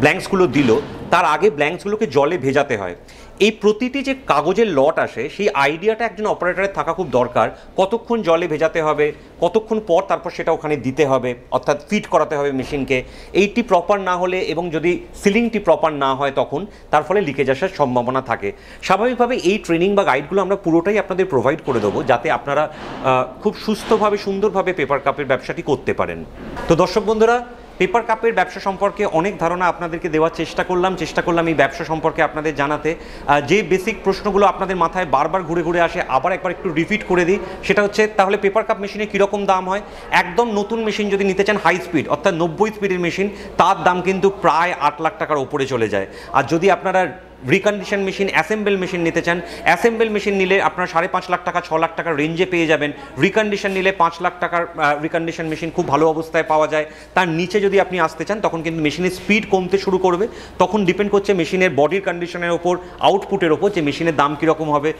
ব্ল্যাঙ্কসগুলো দিল, তার আগে ব্ল্যাঙ্কসগুলোকে জলে ভেজাতে হয়। এই প্রতিটি যে কাগজের লট আসে, সেই আইডিয়াটা একজন অপারেটরের থাকা খুব দরকার। কতক্ষণ জলে ভেজাতে হবে, কতক্ষণ পর তারপর সেটা ওখানে দিতে হবে, অর্থাৎ ফিট করাতে হবে মেশিনকে। এইটি প্রপার না হলে এবং যদি সিলিংটি প্রপার না হয়, তখন তার ফলে লিকেজ আসার সম্ভাবনা থাকে। স্বাভাবিকভাবে এই ট্রেনিং বা গাইডগুলো আমরা পুরোটাই আপনাদের প্রোভাইড করে দেবো, যাতে আপনারা খুব সুস্থভাবে সুন্দরভাবে পেপার কাপের ব্যবসাটি করতে পারেন। তো দর্শক বন্ধুরা, পেপার কাপের ব্যবসা সম্পর্কে অনেক ধারণা আপনাদেরকে দেওয়ার চেষ্টা করলাম এই ব্যবসা সম্পর্কে আপনাদের জানাতে। যে বেসিক প্রশ্নগুলো আপনাদের মাথায় বারবার ঘুরে ঘুরে আসে, আবার একবার একটু রিপিট করে দিই। সেটা হচ্ছে, তাহলে পেপার কাপ মেশিনে কীরকম দাম হয়? একদম নতুন মেশিন যদি নিতে চান, হাই স্পিড অর্থাৎ 90 স্পিডের মেশিন, তার দাম কিন্তু প্রায় 8 লাখ টাকার ওপরে চলে যায়। আর যদি আপনারা রিকন্ডিশন মেশিন, অ্যাসেম্বল মেশিন নিতে চান, অ্যাসেম্বল মেশিন নিলে আপনারা 5.5 লাখ টাকা 6 লাখ টাকার রেঞ্জে পেয়ে যাবেন। রিকন্ডিশন নিলে 5 লাখ টাকার রিকন্ডিশন মেশিন খুব ভালো অবস্থায় পাওয়া যায়। তার নিচে যদি আপনি আসতে চান, তখন কিন্তু মেশিনের স্পিড কমতে শুরু করবে। তখন ডিপেন্ড করছে মেশিনের বডির কন্ডিশনের ওপর, আউটপুটের ওপর, যে মেশিনের দাম কীরকম হবে।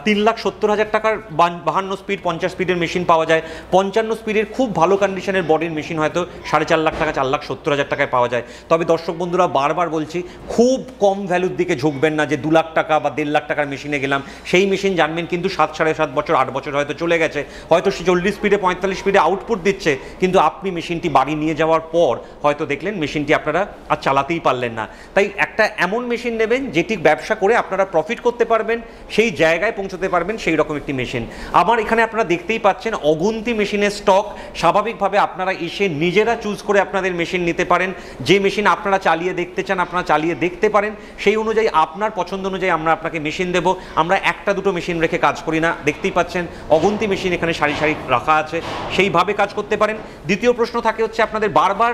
3,70,000 টাকার 52 স্পিড 50 স্পিডের মেশিন পাওয়া যায়। 55 স্পিডের খুব ভালো কন্ডিশনের বডির মেশিন হয়তো 4.5 লাখ টাকা 4,70,000 টাকায় পাওয়া যায়। তবে দর্শক বন্ধুরা, বারবার বলছি, খুব কম ভ্যালুর দিকে ঝুঁকবেন না, যে 2 লাখ টাকা বা 1.5 লাখ টাকার মেশিনে গেলাম। সেই মেশিন জানবেন কিন্তু 7, 7.5 বছর 8 বছর হয়তো চলে গেছে, হয়তো 40 স্পিডে 45 স্পিডে আউটপুট দিচ্ছে, কিন্তু আপনি মেশিনটি বাড়ি নিয়ে যাওয়ার পর হয়তো দেখলেন মেশিনটি আপনারা আর চালাতেই পারলেন না। তাই একটা এমন মেশিন নেবেন যেটি ব্যবসা করে আপনারা প্রফিট করতে পারবেন, সেই জায়গায় পৌঁছতে পারবেন, সেই রকম একটি মেশিন। আমার এখানে আপনারা দেখতেই পাচ্ছেন অগুন্তি মেশিনের স্টক। স্বাভাবিকভাবে আপনারা এসে নিজেরা চুজ করে আপনাদের মেশিন নিতে পারেন। যে মেশিন আপনারা চালিয়ে দেখতে চান, আপনারা চালিয়ে দেখতে পারেন। সেই অনুযায়ী আপনার পছন্দ অনুযায়ী আমরা আপনাকে মেশিন দেব। আমরা একটা দুটো মেশিন রেখে কাজ করি না, দেখতেই পাচ্ছেন অগুন্তি মেশিন এখানে সারি সারি রাখা আছে, সেইভাবে কাজ করতে পারেন। দ্বিতীয় প্রশ্ন থাকে হচ্ছে আপনাদের বারবার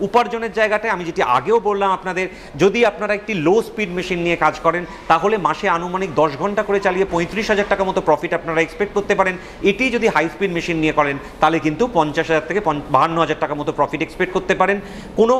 উপার্জনের জায়গাটায়, আমি যেটি আগেও বললাম আপনাদের, যদি আপনারা একটি লো স্পিড মেশিন নিয়ে কাজ করেন, তাহলে মাসে আনুমানিক 10 ঘন্টা করে চালিয়ে 35,000 টাকা মতো প্রফিট আপনারা এক্সপেক্ট করতে পারেন। এটি যদি হাই স্পিড মেশিন নিয়ে করেন, তাহলে কিন্তু 50,000 থেকে 52,000 টাকা মতো প্রফিট এক্সপেক্ট করতে পারেন। কোনো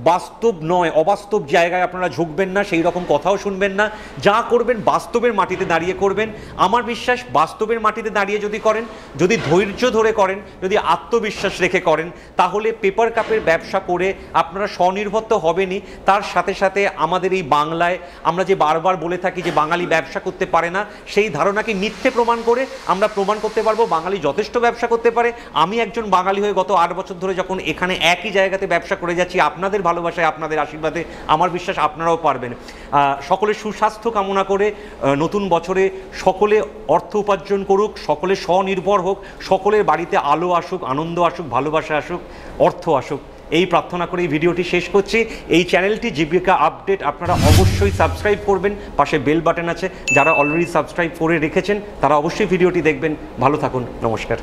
বাস্তব নয় অবাস্তব জায়গায় আপনারা ঝুঁকবেন না, সেই রকম কথাও শুনবেন না। যা করবেন বাস্তবের মাটিতে দাঁড়িয়ে করবেন। আমার বিশ্বাস বাস্তবের মাটিতে দাঁড়িয়ে যদি করেন, যদি ধৈর্য ধরে করেন, যদি আত্মবিশ্বাস রেখে করেন, তাহলে পেপার কাপের ব্যবসা করে আপনারা স্বনির্ভর তো হবেনই, তার সাথে সাথে আমাদের এই বাংলায় আমরা যে বারবার বলে থাকি যে বাঙালি ব্যবসা করতে পারে না, সেই ধারণাকে মিথ্যে প্রমাণ করে আমরা প্রমাণ করতে পারবো বাঙালি যথেষ্ট ব্যবসা করতে পারে। আমি একজন বাঙালি হয়ে গত 8 বছর ধরে যখন এখানে একই জায়গাতে ব্যবসা করে যাচ্ছি, আপনাদের ভালোবাসায় আপনাদের আশীর্বাদে আমার বিশ্বাস আপনারাও পারবেন। সকলের সুস্বাস্থ্য কামনা করে নতুন বছরে সকলে অর্থ উপার্জন করুক, সকলে স্বনির্ভর হোক, সকলের বাড়িতে আলো আসুক, আনন্দ আসুক, ভালোবাসা আসুক, অর্থ আসুক, এই প্রার্থনা করে এই ভিডিওটি শেষ করছি। এই চ্যানেলটি জীবিকা আপডেট আপনারা অবশ্যই সাবস্ক্রাইব করবেন, পাশে বেল বাটন আছে, যারা অলরেডি সাবস্ক্রাইব করে রেখেছেন তারা অবশ্যই ভিডিওটি দেখবেন। ভালো থাকুন, নমস্কার।